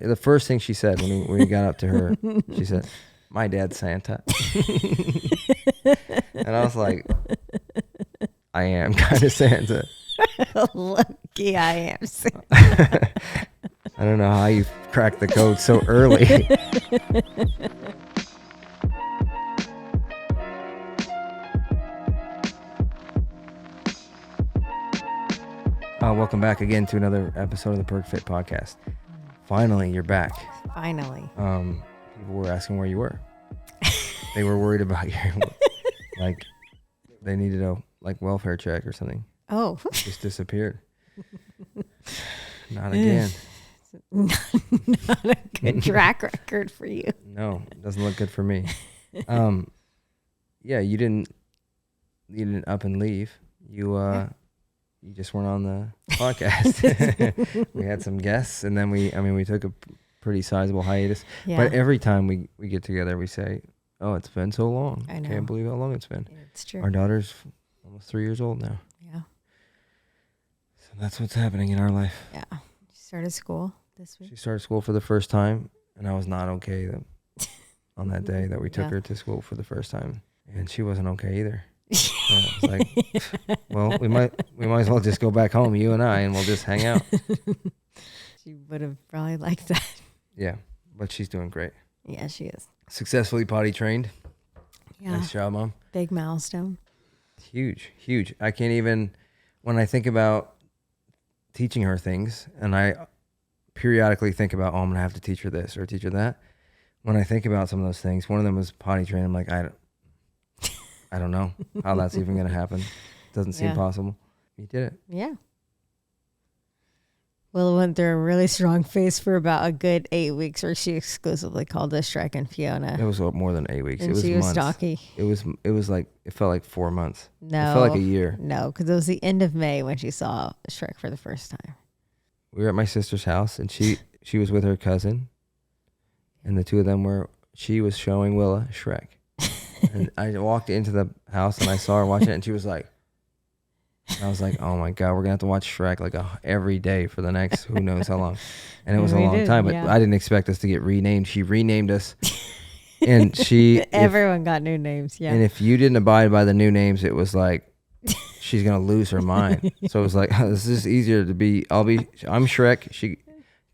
The first thing she said when we got up to her, she said, "My dad's Santa." And I was like, I am kind of Santa. Lucky I am. I don't know how you cracked the code so early. Welcome back again to another episode of the Perkfitt podcast. Finally, you're back. Finally. People were asking where you were. They were worried about your, like, they needed a welfare check or something. Oh. Just disappeared. Not again. Not a good track record for you. No, doesn't look good for me. Yeah, you didn't up and leave. You just weren't on the podcast. We had some guests, and then we took a pretty sizable hiatus. Yeah. But every time we get together, we say, "Oh, it's been so long. I know. Can't believe how long it's been." Yeah, it's true. Our daughter's almost 3 years old now. Yeah. So that's what's happening in our life. Yeah. She started school this week. She started school for the first time, and I was not okay on that day that we took her to school for the first time, and she wasn't okay either. I was like, well, we might as well just go back home, you and I, and we'll just hang out. She would have probably liked that. Yeah, but she's doing great. Yeah, she is. Successfully potty trained. Yeah. Nice job, Mom. Big milestone. Huge, huge. I can't even, when I think about teaching her things, and I periodically think about, I'm going to have to teach her this or teach her that. When I think about some of those things, one of them was potty trained. I'm like, I don't know how that's even going to happen. Doesn't seem possible. You did it. Yeah. Will went through a really strong phase for about a good 8 weeks where she exclusively called us Shrek and Fiona. It was more than 8 weeks. And it was she months. was stocky. It was like, it felt like 4 months. No. It felt like a year. No, because it was the end of May when she saw Shrek for the first time. We were at my sister's house, and she was with her cousin, and the two of them she was showing Willa Shrek. And I walked into the house and I saw her watching it, and she was like, and I was like, oh my God, we're gonna have to watch Shrek every day for the next who knows how long. And it was a long time, but I didn't expect us to get renamed. She renamed us, and everyone got new names. Yeah. And if you didn't abide by the new names, it was like she's gonna lose her mind. So it was like, this is easier to be. I'm Shrek. She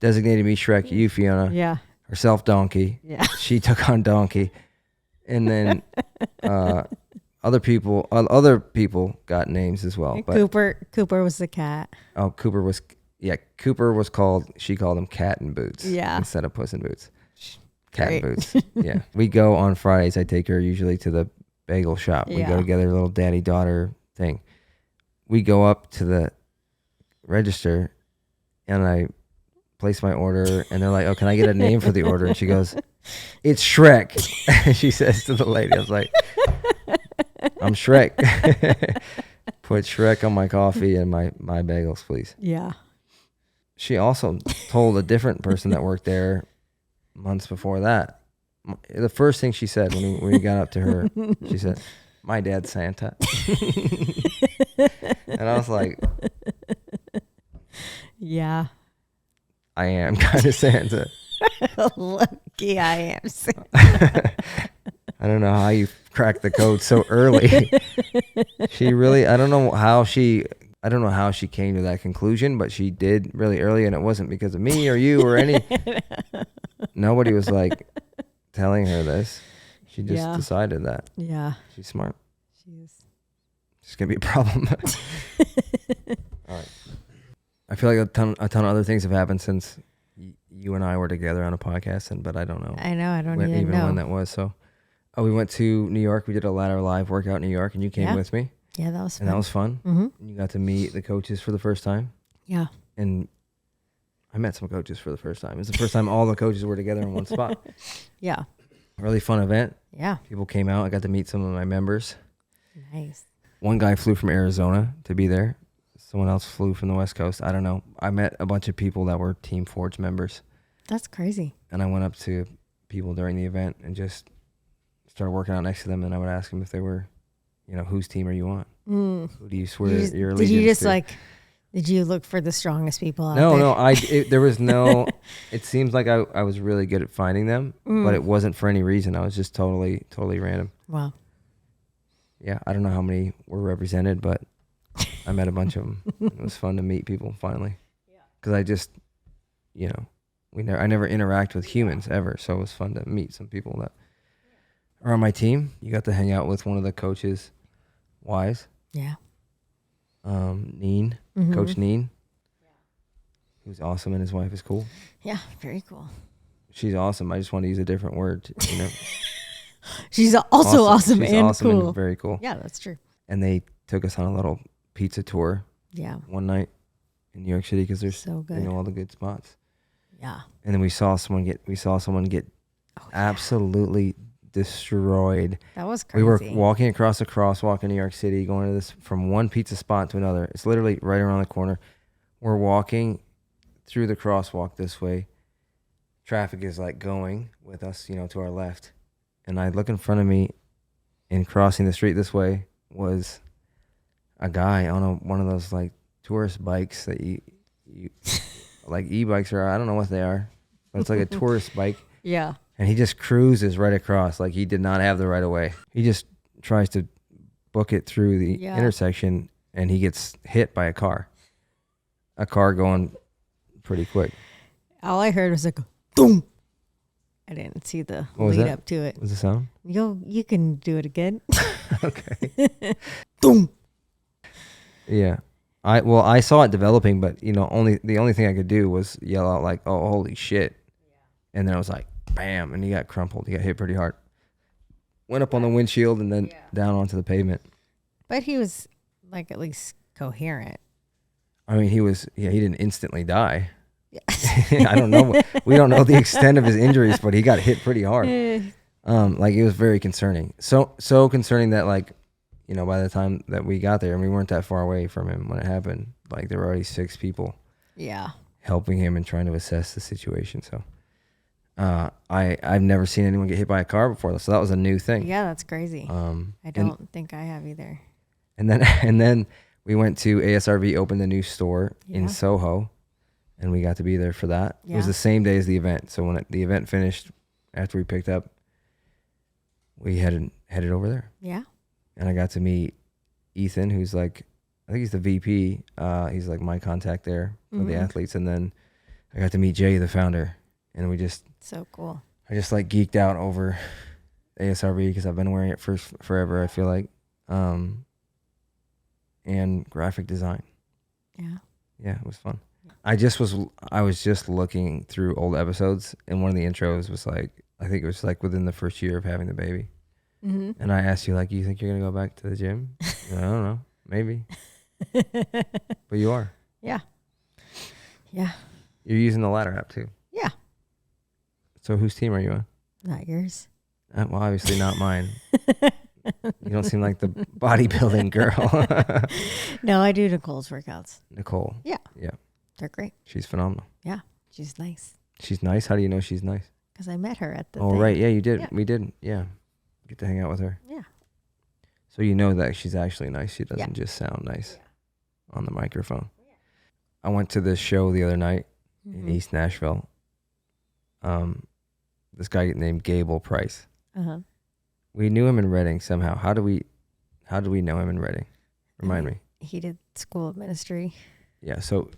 designated me Shrek. You Fiona. Yeah. Herself Donkey. Yeah. She took on Donkey. And then other people got names as well. But Cooper was the cat. Oh, Cooper was called, she called him Cat in Boots. Yeah. Instead of Puss in Boots. Cat in Boots. Yeah. We go on Fridays. I take her usually to the bagel shop. We go together, a little daddy-daughter thing. We go up to the register, and I place my order, and they're like, oh, can I get a name for the order? And she goes, it's Shrek. She says to the lady, I was like, I'm Shrek. Put Shrek on my coffee and my bagels, please. Yeah. She also told a different person that worked there months before that. The first thing she said when we got up to her, she said, my dad's Santa. And I was like, yeah. I am kind of Santa. Lucky I am. I don't know how you cracked the code so early. I don't know how she came to that conclusion, but she did really early, and it wasn't because of me or you or any. Nobody was like telling her this. She just decided that. Yeah. She's smart. She is. She's gonna be a problem. All right. I feel like a ton of other things have happened since you and I were together on a podcast, but I don't know. I know. I don't even know when that was. So, we went to New York. We did a ladder live workout in New York, and you came with me. Yeah, that was fun. And that was fun. Mm-hmm. And you got to meet the coaches for the first time. Yeah. And I met some coaches for the first time. It was the first time all the coaches were together in one spot. Yeah. Really fun event. Yeah. People came out. I got to meet some of my members. Nice. One guy flew from Arizona to be there. Someone else flew from the West Coast. I don't know. I met a bunch of people that were Team Forge members. That's crazy. And I went up to people during the event and just started working out next to them. And I would ask them if they were, whose team are you on? Who do you swear your allegiance to? Did you just Did you look for the strongest people out there? No. There was no. It seems like I was really good at finding them, but it wasn't for any reason. I was just totally random. Wow. Yeah, I don't know how many were represented, but I met a bunch of them. It was fun to meet people finally. Yeah. Because I just, I never interact with humans ever, so it was fun to meet some people that are on my team. You got to hang out with one of the coaches' wives. Yeah. Neen, Coach Neen. Who's awesome, and his wife is cool. Yeah, very cool. She's awesome. I just want to use a different word, She's also awesome She's and awesome cool. And very cool. Yeah, that's true. And they took us on a little pizza tour. Yeah. One night in New York City because there's so good. all the good spots. Yeah. And then we saw someone get absolutely destroyed. That was crazy. We were walking across a crosswalk in New York City, going to this from one pizza spot to another. It's literally right around the corner. We're walking through the crosswalk this way. Traffic is like going with us, to our left. And I look in front of me, and crossing the street this way was a guy on one of those like tourist bikes that you like e-bikes, or I don't know what they are, but it's like a tourist bike. Yeah. And he just cruises right across like he did not have the right of way. He just tries to book it through the intersection, and he gets hit by a car going pretty quick. All I heard was like, boom. I didn't see the lead up to it. What was the sound? You can do it again. Okay. Boom. Yeah. I saw it developing, but the only thing I could do was yell out like, "Oh, holy shit." Yeah. And then I was like, bam, and he got crumpled. He got hit pretty hard. Went up on the windshield and then down onto the pavement. But he was like at least coherent. I mean, he didn't instantly die. I don't know. We don't know the extent of his injuries, but he got hit pretty hard. Like it was very concerning. So concerning that by the time that we got there, and we weren't that far away from him when it happened, like there were already 6 people helping him and trying to assess the situation. So I've never seen anyone get hit by a car before, so that was a new thing. Yeah, that's crazy. I don't think I have either. And then we went to ASRV, opened a new store in Soho. And we got to be there for that. Yeah. It was the same day as the event. So when the event finished, after we picked up, we headed over there. Yeah. And I got to meet Ethan, who's like, I think he's the VP. He's like my contact there for the athletes. And then I got to meet Jay, the founder. And we just... So cool. I just like geeked out over ASRV because I've been wearing it for forever, I feel like. And graphic design. Yeah. Yeah, it was fun. I was just looking through old episodes, and one of the intros was like, I think it was like within the first year of having the baby. Mm-hmm. And I asked you, like, you think you're going to go back to the gym? I don't know. Maybe. But you are. Yeah. Yeah. You're using the ladder app too. Yeah. So whose team are you on? Not yours. Well, obviously not mine. You don't seem like the bodybuilding girl. No, I do Nicole's workouts. Nicole. Yeah. Yeah. They're great. She's phenomenal. Yeah. She's nice. She's nice? How do you know she's nice? Because I met her at the Oh, thing. right. Yeah, you did. Yeah. We did. Yeah. Get to hang out with her. Yeah. So you know that she's actually nice. She doesn't just sound nice on the microphone. Yeah. I went to this show the other night in East Nashville. This guy named Gable Price. Uh-huh. We knew him in Reading somehow. How do we know him in Reading? Remind me. He did school of ministry. Yeah, so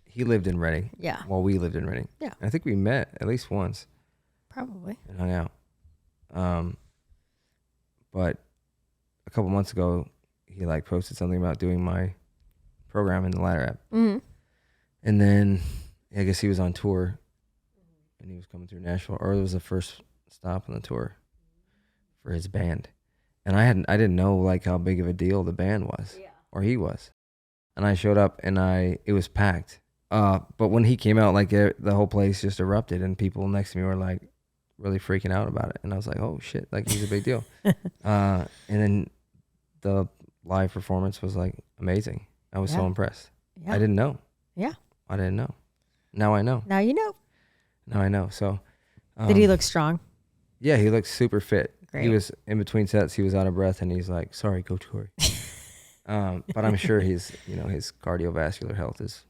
he lived in Reading. Yeah. While we lived in Reading. Yeah. I think we met at least once. Probably. And hung out. But a couple months ago, he like posted something about doing my program in the ladder app. Mm-hmm. And then I guess he was on tour, and he was coming through Nashville, or it was the first stop on the tour for his band. And I didn't know like how big of a deal the band was, or he was. And I showed up, and it was packed. But when he came out, like the whole place just erupted, and people next to me were like really freaking out about it. And I was like, oh shit, like he's a big deal. And then the live performance was like amazing. I was so impressed. Yeah. I didn't know. Yeah. I didn't know. Now I know. Now you know. Now I know. So. Did he look strong? Yeah, he looked super fit. Great. He was in between sets. He was out of breath, and he's like, "Sorry, Coach Corey." But I'm sure his cardiovascular health is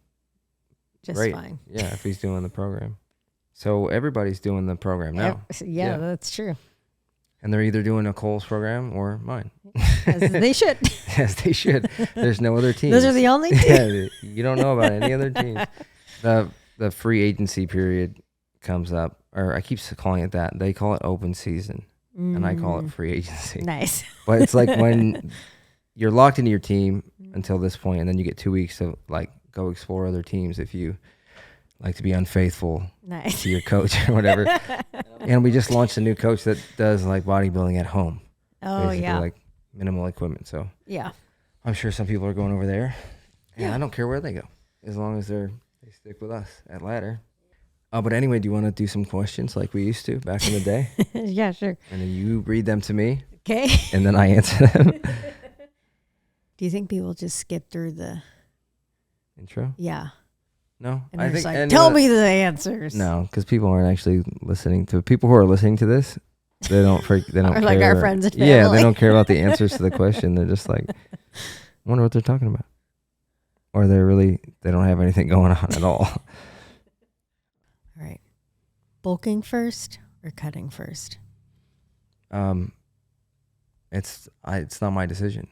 just great. fine. Yeah, if he's doing the program. So everybody's doing the program now. Yeah, that's true. And they're either doing Nicole's program or mine. As they should. As they should. There's no other teams. Those are the only teams. Yeah, you don't know about any other teams. The free agency period comes up, or I keep calling it that. They call it open season, and I call it free agency. Nice. But it's like when you're locked into your team until this point, and then you get 2 weeks to like go explore other teams if you like to be unfaithful to your coach or whatever. And we just launched a new coach that does like bodybuilding at home. Oh, yeah. Like minimal equipment. So yeah, I'm sure some people are going over there. And I don't care where they go, as long as they stick with us at Ladder. But anyway, do you want to do some questions like we used to back in the day? Yeah, sure. And then you read them to me. Okay. And then I answer them. Do you think people just skip through the intro? Yeah. No, and I think like, tell me the answers. No, because people aren't actually listening to people who are listening to this. They don't They don't care. Like our friends and family. Yeah, they don't care about the answers to the question. They're just like, wonder what they're talking about, or they don't have anything going on at all. All right, bulking first or cutting first? It's not my decision.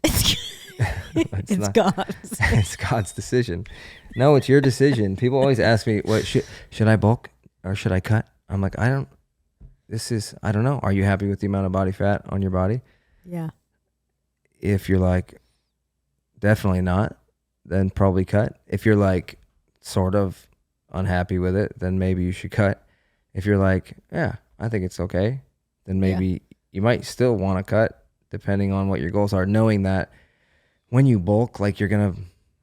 It's God's. It's God's decision. No, it's your decision. People always ask me, "What should I bulk or should I cut?" I'm like, I don't know. Are you happy with the amount of body fat on your body? Yeah. If you're like, definitely not, then probably cut. If you're like sort of unhappy with it, then maybe you should cut. If you're like, yeah, I think it's okay, then maybe you might still want to cut, depending on what your goals are, knowing that when you bulk, like you're going to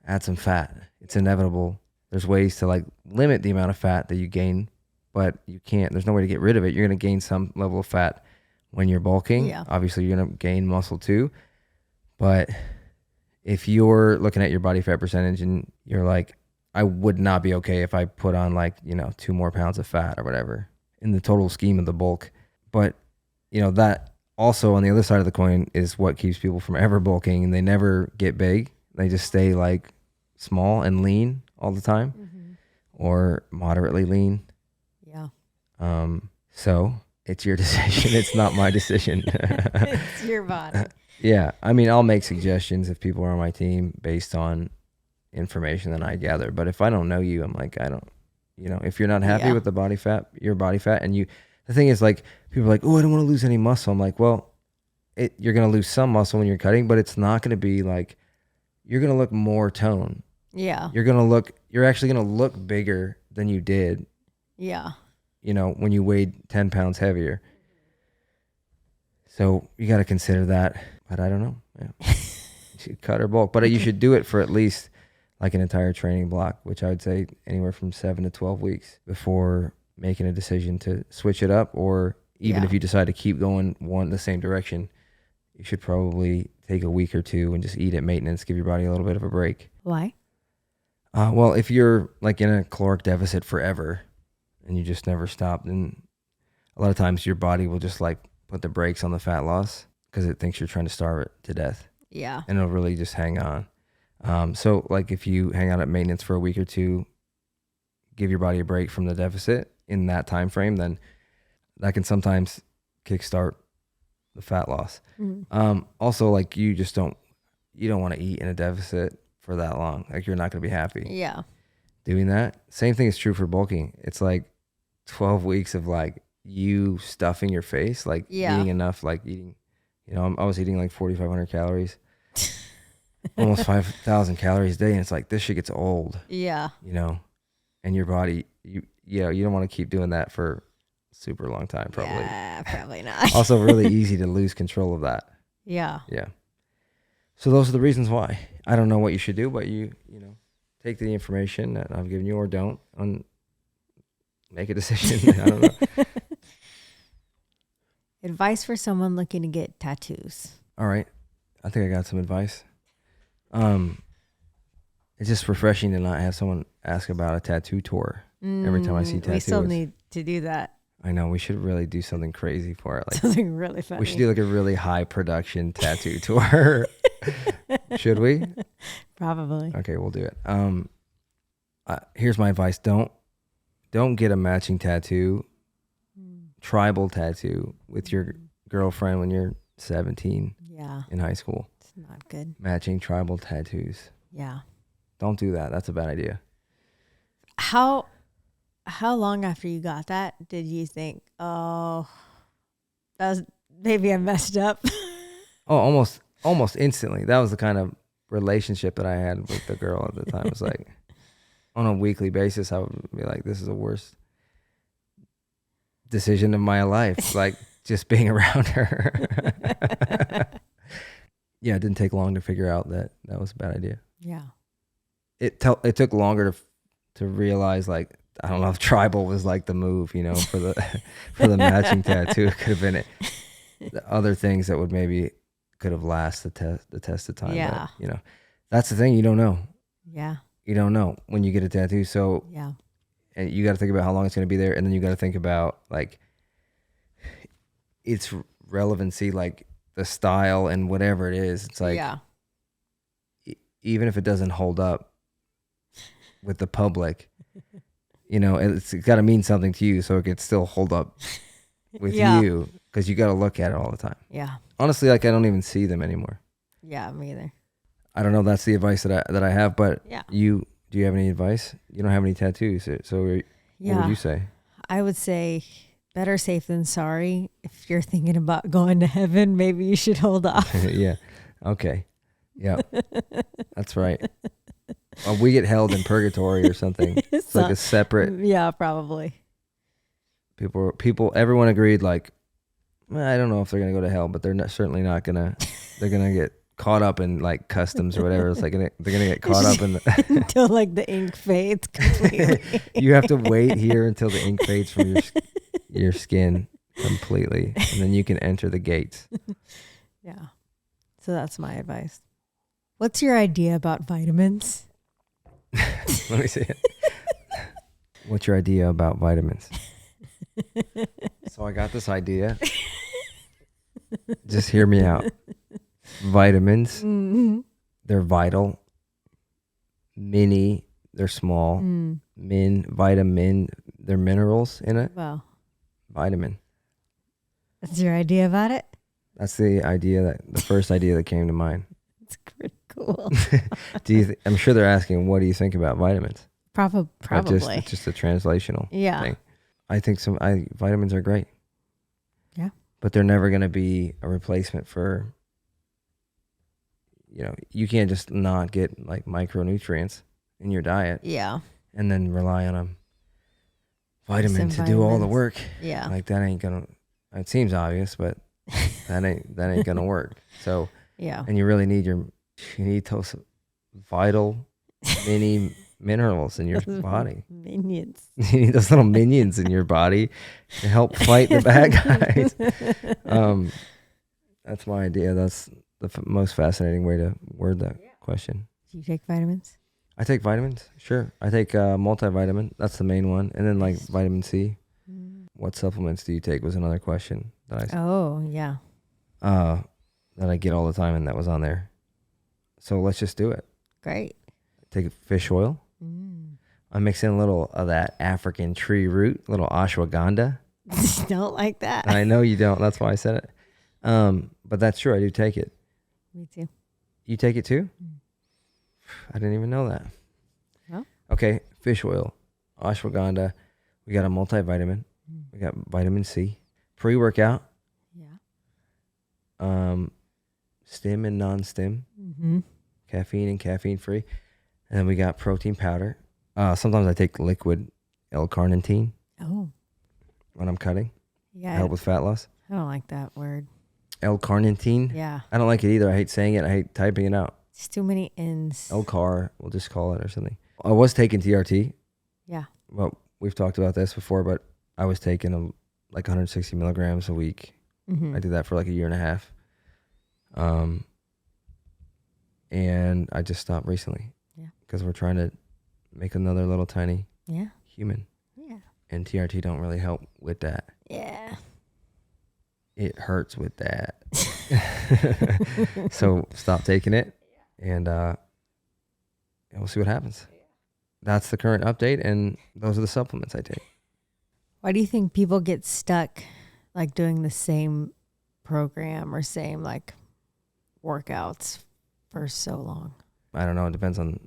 add some fat. It's inevitable. There's ways to like limit the amount of fat that you gain, but you can't. There's no way to get rid of it. You're going to gain some level of fat when you're bulking. Yeah. Obviously, you're going to gain muscle too. But if you're looking at your body fat percentage and you're like, I would not be okay if I put on like, 2 more pounds of fat or whatever in the total scheme of the bulk. But, that also on the other side of the coin is what keeps people from ever bulking, and they never get big. They just stay like small and lean all the time, or moderately lean. Yeah. So it's your decision. It's not my decision. It's your body. Yeah. I mean, I'll make suggestions if people are on my team based on information that I gather. But if I don't know you, I'm like, I don't, if you're not happy with the body fat, your body fat, and the thing is like, people are like, oh, I don't want to lose any muscle. I'm like, well, you're going to lose some muscle when you're cutting, but it's not going to be like, you're going to look more toned. Yeah. You're actually going to look bigger than you did. Yeah. When you weighed 10 pounds heavier. So you got to consider that, but I don't know. Yeah. You should cut or bulk, but you should do it for at least like an entire training block, which I would say anywhere from 7 to 12 weeks before making a decision to switch it up. Or even if you decide to keep going the same direction, you should probably take a week or two and just eat at maintenance, give your body a little bit of a break. Why? Well, if you're like in a caloric deficit forever and you just never stop, then a lot of times your body will just like put the brakes on the fat loss because it thinks you're trying to starve it to death. Yeah. And it'll really just hang on. So like if you hang out at maintenance for a week or two, give your body a break from the deficit in that time frame, then that can sometimes kickstart the fat loss. Also, like you don't want to eat in a deficit for that long. Like you're not going to be happy. Yeah. Doing that. Same thing is true for bulking. It's like 12 weeks of like you stuffing your face, like eating enough, like eating, I was eating like 4,500 calories, almost 5,000 calories a day. And it's like, this shit gets old. Yeah. And your body, you don't want to keep doing that for a super long time, probably. Yeah, probably not. Also really easy to lose control of that. Yeah. Yeah. So those are the reasons why. I don't know what you should do, but you take the information that I've given you or don't and make a decision. I don't know. Advice for someone looking to get tattoos. All right. I think I got some advice. It's just refreshing to not have someone ask about a tattoo tour every time I see tattoos. We still need to do that. I know we should really do something crazy for it. Like something really funny. we should do like a really high production tattoo tour. Should we? Probably. Okay, we'll do it. Here's my advice: don't get a matching tattoo, tribal tattoo with your girlfriend when you're 17. Yeah. In high school. It's not good. Matching tribal tattoos. Yeah. Don't do that. That's a bad idea. How long after you got that did you think, oh, that was maybe I messed up? Oh, almost instantly. That was the kind of relationship that I had with the girl at the time. It was like on a weekly basis, I would be like, this is the worst decision of my life. Like just being around her. Yeah, it didn't take long to figure out that was a bad idea. Yeah. It took longer to realize, like, I don't know if tribal was like the move, for the matching tattoo. It could have been the other things that would maybe could have lasted the test of time. Yeah. But, that's the thing. You don't know. Yeah. You don't know when you get a tattoo. So yeah. And you got to think about how long it's going to be there. And then you got to think about like its relevancy, like the style and whatever it is. It's like, even if it doesn't hold up with the public, it's got to mean something to you so it could still hold up with you, because you got to look at it all the time. Yeah. Honestly, like I don't even see them anymore. Yeah, me either. I don't know. That's the advice that I have. But yeah. Do you have any advice? You don't have any tattoos, so what would you say? I would say better safe than sorry. If you're thinking about going to heaven, maybe you should hold off. Yeah. Okay. Yeah. That's right. Well, we get held in purgatory or something. It's like a separate. Yeah, probably. Everyone agreed, like, I don't know if they're going to go to hell, but they're certainly not going to, they're going to get caught up in like customs or whatever. It's like they're going to get caught up in until like the ink fades completely. You have to wait here until the ink fades from your skin completely, and then you can enter the gates. Yeah. So that's my advice. What's your idea about vitamins? Let me see it. What's your idea about vitamins? So I got this idea. Just hear me out. Vitamins, they're vital. Mini, they're small. Vitamin, they're minerals in it. Wow. Vitamin. That's your idea about it? That's the first idea that came to mind. It's pretty cool. I'm sure they're asking, what do you think about vitamins? Probably. It's just a translational thing. I think vitamins are great. Yeah. But they're never going to be a replacement for, you can't just not get like micronutrients in your diet. Yeah. And then rely on a vitamin to do all the work. Yeah. Like that ain't going to, it seems obvious, but that ain't going to work. So, yeah. And you really need you need those vital mini minerals in your body. Minions. You need those little minions in your body to help fight the bad guys. That's my idea. That's the most fascinating way to word that question. Do you take vitamins? I take vitamins. Sure. I take multivitamin. That's the main one. And then like vitamin C. What supplements do you take was another question that that I get all the time, and that was on there. So let's just do it. Great. Take fish oil. I mix in a little of that African tree root, little ashwagandha. Don't like that. I know you don't. That's why I said it. But that's true. I do take it. Me too. You take it too? I didn't even know that. Oh. Okay. Fish oil, ashwagandha. We got a multivitamin. We got vitamin C. Pre-workout. Yeah. Stim and non-stim. Caffeine and caffeine-free. And then we got protein powder. Sometimes I take liquid L-carnitine. Oh. When I'm cutting. Yeah. To help with fat loss. I don't like that word. L-carnitine? Yeah. I don't like it either. I hate saying it. I hate typing it out. It's too many N's. L-car, we'll just call it or something. I was taking TRT. Yeah. Well, we've talked about this before, but I was taking like 160 milligrams a week. I did that for like a year and a half. And I just stopped recently. Yeah. Because we're trying to make another little tiny human. Yeah. And TRT don't really help with that. it hurts with that. So stop taking it, and we'll see what happens. That's the current update, and those are the supplements I take. Why do you think people get stuck like doing the same program or same like workouts for so long? I don't know. It depends on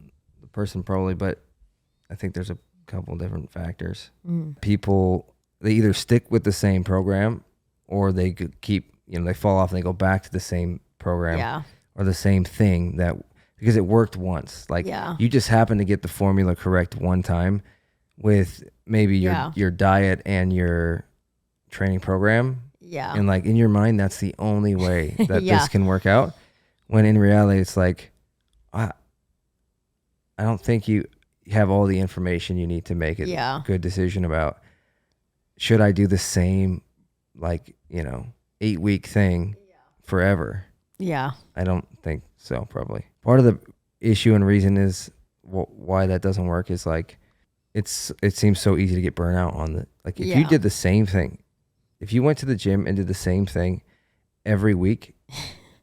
the person probably, but I think there's a couple different factors. People, they either stick with the same program or they keep, they fall off and they go back to the same program or the same thing because it worked once. Like you just happen to get the formula correct one time with maybe your diet and your training program. Yeah. And like in your mind, that's the only way that this can work out. When in reality, it's like, I don't think you have all the information you need to make a good decision about, should I do the same, 8-week thing forever? Yeah. I don't think so, probably. Part of the issue and reason is why that doesn't work is like, it seems so easy to get burnt out on if you did the same thing, if you went to the gym and did the same thing every week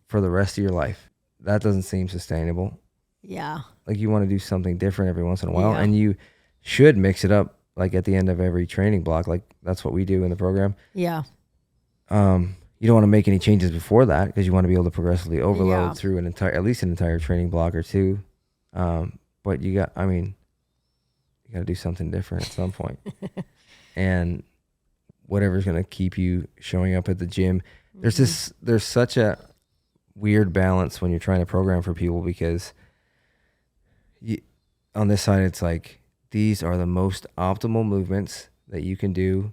for the rest of your life, that doesn't seem sustainable. Yeah. Like you want to do something different every once in a while, and you should mix it up like at the end of every training block. Like that's what we do in the program. Yeah. You don't want to make any changes before that because you want to be able to progressively overload through at least an entire training block or two. But you got to do something different at some point. And whatever's going to keep you showing up at the gym. There's such a weird balance when you're trying to program for people because on this side, it's like, these are the most optimal movements that you can do.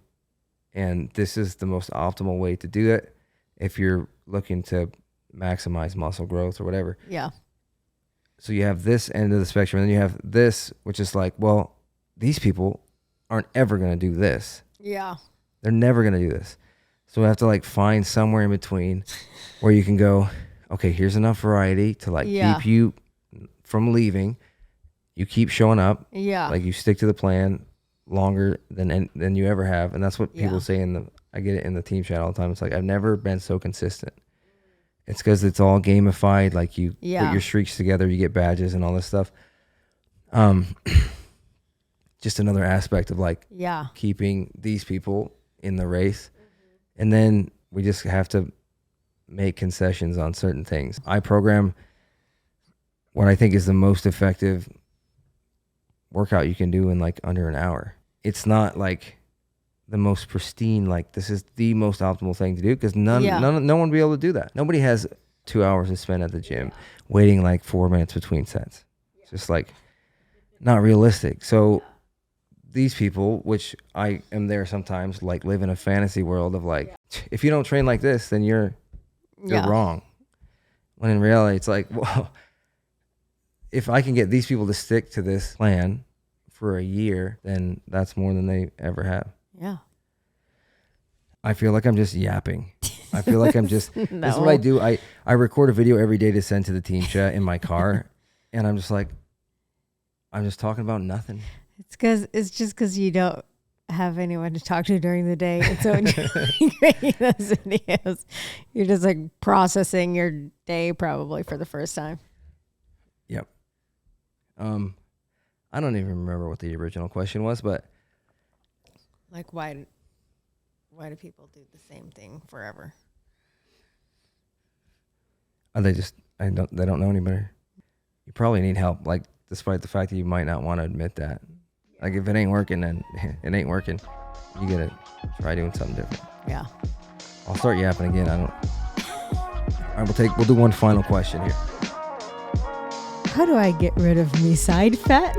And this is the most optimal way to do it if you're looking to maximize muscle growth or whatever. Yeah. So you have this end of the spectrum, and then you have this, which is like, well, these people aren't ever going to do this. Yeah. They're never going to do this. So we have to find somewhere in between where you can go, okay, here's enough variety to keep you from leaving. You keep showing up. Yeah. You stick to the plan longer than you ever have. And that's what people say I get it in the team chat all the time. It's like, I've never been so consistent. It's because it's all gamified. You put your streaks together, you get badges and all this stuff. Just another aspect of keeping these people in the race. And then we just have to make concessions on certain things. I program what I think is the most effective workout you can do in under an hour. It's not the most pristine, this is the most optimal thing to do because no one will be able to do that. Nobody has 2 hours to spend at the gym waiting 4 minutes between sets. It's just not realistic. So these people, which I am there sometimes, live in a fantasy world of if you don't train like this, then you're wrong. When in reality, it's well, if I can get these people to stick to this plan for a year, then that's more than they ever have. Yeah. I feel like I'm just yapping. I feel like I'm just, This is what I do. I record a video every day to send to the team chat in my car. And I'm just I'm just talking about nothing. It's just because you don't have anyone to talk to during the day. And so when you're making those videos, you're just processing your day probably for the first time. Yep. I don't even remember what the original question was, but why do people do the same thing forever? They don't know any better. You probably need help, despite the fact that you might not want to admit that. If it ain't working, then it ain't working. You gotta try doing something different. Yeah. I'll start yapping again. All right, we'll do one final question here. How do I get rid of me side fat?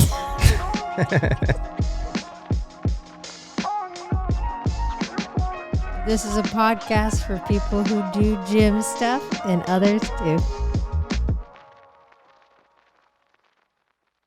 This is a podcast for people who do gym stuff and others too.